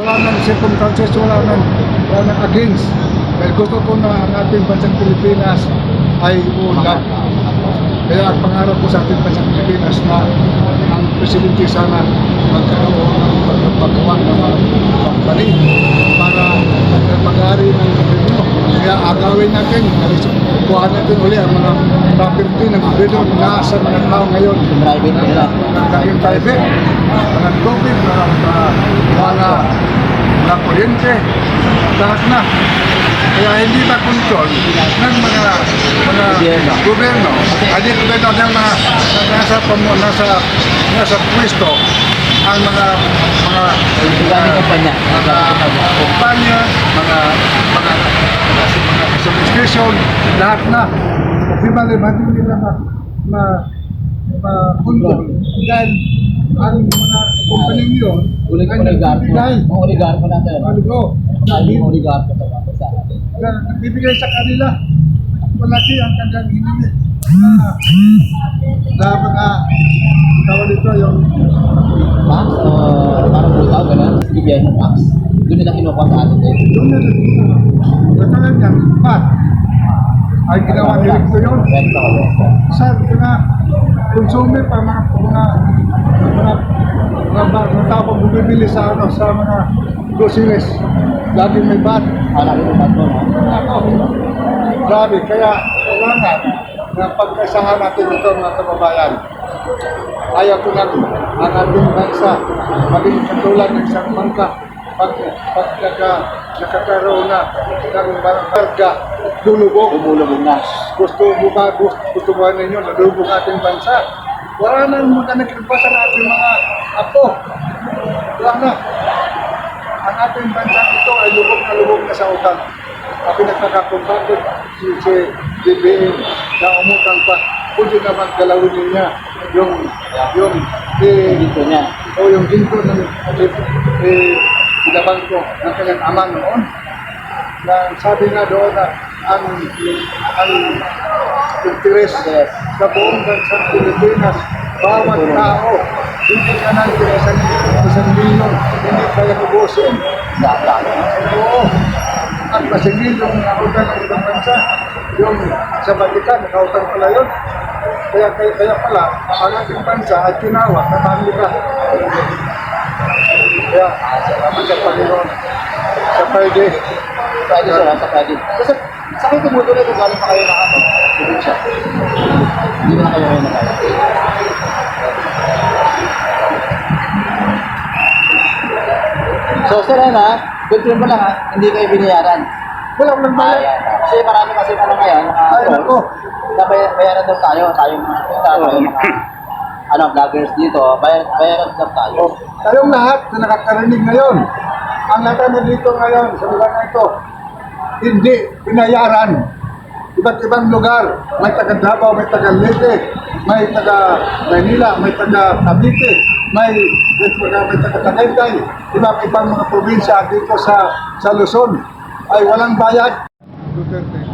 wala nang circumstances, wala nang against. Dahil gusto ko na ang ating bansang Pilipinas ay uunlad. Kaya ang pangarap ko sa ating bansang Pilipinas na ang presidente sana magkaroon ng paggawa ng mga company para mag-ari ng gobyerno. Kaya agawin natin, kuhaan natin uli ang mga property ng gobyerno na sa mga tao ngayon. Private nila. Naging private, mga tubig, mga kuryente, lahat na. Kaya hindi na control ng mga gobyerno. Hindi gobyerno ng mga nasa pwesto ang mga kumpanya, mga station, lahat na. Di ba, hindi nila ma-control. Dahil ang mga kumpanyang yun, Mga oligarko natin. Yung oligarko sa bansa natin. nagbibigay sa kanila. Malaki ang kanilang hiningi. Sa mga tawag dito yung Max, parang butaw, gano'n. Gobyerno Max. Doon nila kinukuha sa atin. doon na katulad niyan, pat. Ay ginawa nila ito yun. Sabi ko na, consumer pa mga tao pag bumibili sa mga groceries. Lagi may bat. Lagi may bat mo, no? Grabe, kaya kailangan na pagkaisahan natin ito mga kababayan. Ayaw ko na ang ating bansa maging katulad ng isang bangka pag nakakaroon na ng barangka, lulubog. Lumulubog na. Gusto mo ninyo, nalulubog ating bansa. Wala nang nagkagbasan na ating mga apo. Wala na. Ang ating bansa ito ay lubog na sa utang. Ang pinagkakakumpagod si DBM na umutang pa. Pwede naman galawin niya yung Dito niya. o yung ginto ng pinabangko ng kanyang ama noon. Na sabi nga doon na ang interes sa buong bansang Pilipinas, bawat tao, hindi ka nang isang milyon, hindi kaya ubusin. Oo. At masingil yung nakautan ng ibang bansa, yung sa Vatican, nakautan pala yun. Kaya pala, ang ating bansa ay tinawag na Bangka. Kaya, salamat sa Panginoon. Sa Friday. Pwede sila sa pwede. Kasi sa akin tumutuloy kung galing pa kayo na probinsya. Hindi na kayo na kaya. So sir, good friend mo lang hindi kayo binayaran. Walang bayad. Kasi marami kasi ngayon, bayaran daw tayo mga vloggers dito, bayaran daw tayo. Tayong lahat na nakakarinig ngayon, ang natanong dito ngayon sa lugar na ito, hindi binayaran. Iba't ibang lugar, may taga Davao, may taga Leyte, may taga Manila, may taga Cavite, may taga Tagaytay, iba't ibang mga probinsya dito sa Luzon ay walang bayad. Duterte.